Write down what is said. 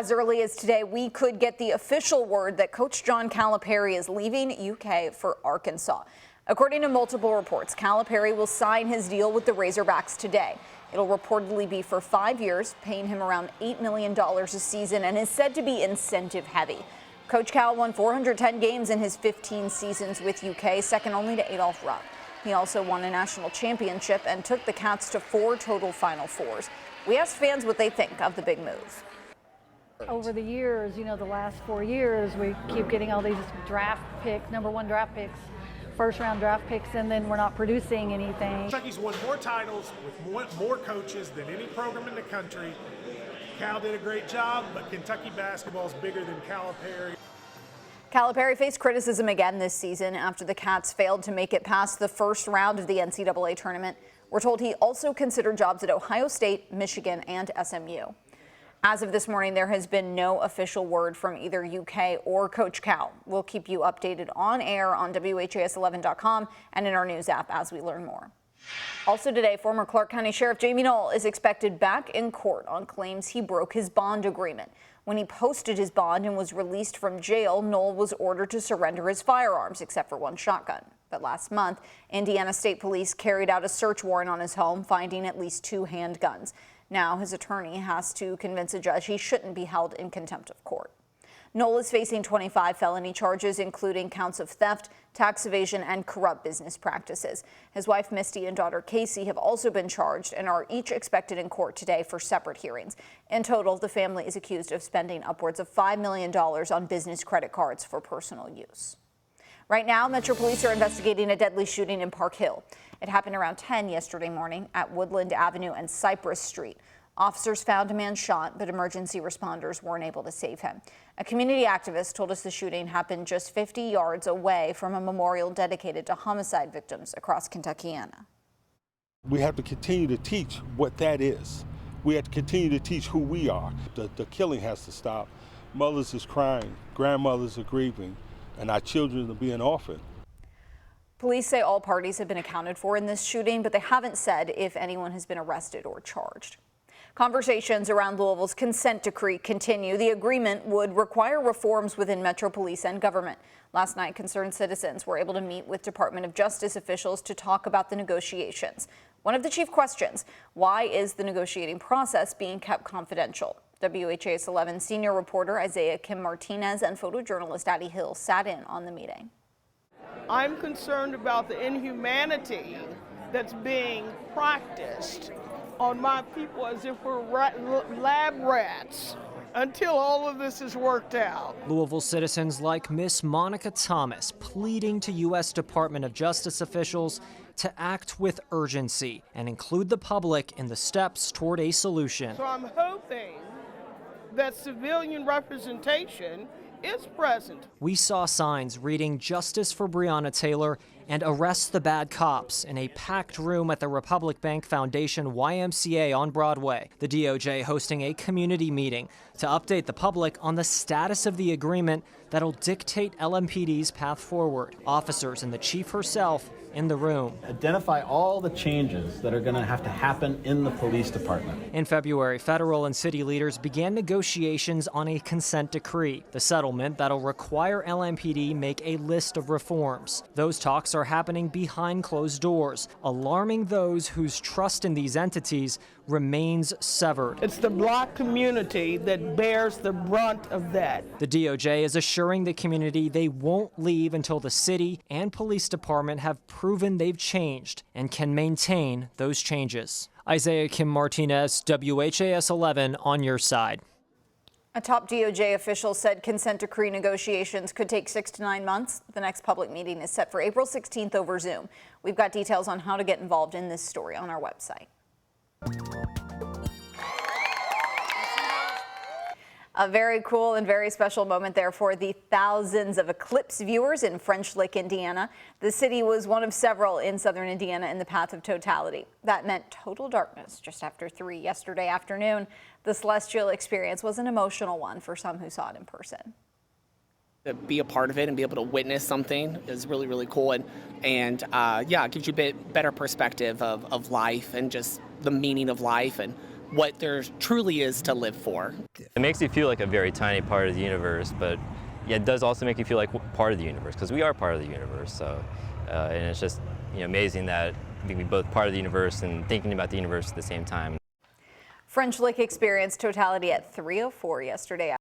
As early as today, we could get the official word that Coach John Calipari is leaving UK for Arkansas. According to multiple reports, Calipari will sign his deal with the Razorbacks today. It'll reportedly be for 5 years, paying him around $8 million a season, and is said to be incentive heavy. Coach Cal won 410 games in his 15 seasons with UK, second only to Adolph Rupp. He also won a national championship and took the Cats to 4 total Final Fours. We asked fans what they think of the big move. Over the years, the last 4 years, we keep getting all these draft picks, number 1 draft picks, first-round draft picks, and then we're not producing anything. Kentucky's won more titles with more coaches than any program in the country. Cal did a great job, but Kentucky basketball is bigger than Calipari. Calipari faced criticism again this season after the Cats failed to make it past the first round of the NCAA tournament. We're told he also considered jobs at Ohio State, Michigan, and SMU. As of this morning, there has been no official word from either UK or Coach Cal. We'll keep you updated on air on WHAS11.com and in our news app as we learn more. Also today, former Clark County Sheriff Jamie Knoll is expected back in court on claims he broke his bond agreement. When he posted his bond and was released from jail, Knoll was ordered to surrender his firearms, except for 1 shotgun. But last month, Indiana State Police carried out a search warrant on his home, finding at least 2 handguns. Now his attorney has to convince a judge he shouldn't be held in contempt of court. Knoll is facing 25 felony charges, including counts of theft, tax evasion, and corrupt business practices. His wife Misty and daughter Casey have also been charged and are each expected in court today for separate hearings. In total, the family is accused of spending upwards of $5 million on business credit cards for personal use. Right now, Metro Police are investigating a deadly shooting in Park Hill. It happened around 10 yesterday morning at Woodland Avenue and Cypress Street. Officers found a man shot, but emergency responders weren't able to save him. A community activist told us the shooting happened just 50 yards away from a memorial dedicated to homicide victims across Kentuckiana. We have to continue to teach what that is. We have to continue to teach who we are. The killing has to stop. Mothers is crying, grandmothers are grieving, and our children are being orphaned. Police say all parties have been accounted for in this shooting, but they haven't said if anyone has been arrested or charged. Conversations around Louisville's consent decree continue. The agreement would require reforms within Metro Police and government. Last night, concerned citizens were able to meet with Department of Justice officials to talk about the negotiations. One of the chief questions, why is the negotiating process being kept confidential? WHAS 11 senior reporter Isaiah Kim Martinez and photojournalist Addie Hill sat in on the meeting. I'm concerned about the inhumanity that's being practiced on my people as if we're lab rats until all of this is worked out. Louisville citizens like Miss Monica Thomas pleading to U.S. Department of Justice officials to act with urgency and include the public in the steps toward a solution. So I'm hoping that civilian representation is present. We saw signs reading "Justice for Breonna Taylor" and "Arrest the Bad Cops" in a packed room at the Republic Bank Foundation YMCA on Broadway. The DOJ hosting a community meeting to update the public on the status of the agreement that'll dictate LMPD's path forward. Officers and the chief herself in the room. Identify all the changes that are going to have to happen in the police department. In February, federal and city leaders began negotiations on a consent decree, the settlement that'll require LMPD make a list of reforms. Those talks are happening behind closed doors, alarming those whose trust in these entities remains severed. It's the Black community that bears the brunt of that. The DOJ is assuring the community they won't leave until the city and police department have proven they've changed and can maintain those changes. Isaiah Kim Martinez, WHAS 11 on your side. A top DOJ official said consent decree negotiations could take 6 to 9 months. The next public meeting is set for April 16th over Zoom. We've got details on how to get involved in this story on our website. A very cool and very special moment there for the thousands of Eclipse viewers in French Lick, Indiana. The city was one of several in southern Indiana in the path of totality. That meant total darkness just after 3 yesterday afternoon. The celestial experience was an emotional one for some who saw it in person. To be a part of it and be able to witness something is really, really cool. And yeah, it gives you a bit better perspective of life and just the meaning of life and what there truly is to live for. It makes you feel like a very tiny part of the universe, but yeah, it does also make you feel like part of the universe, because we are part of the universe. So, and it's just amazing that we can be both part of the universe and thinking about the universe at the same time. French Lick experienced totality at 3:04 yesterday.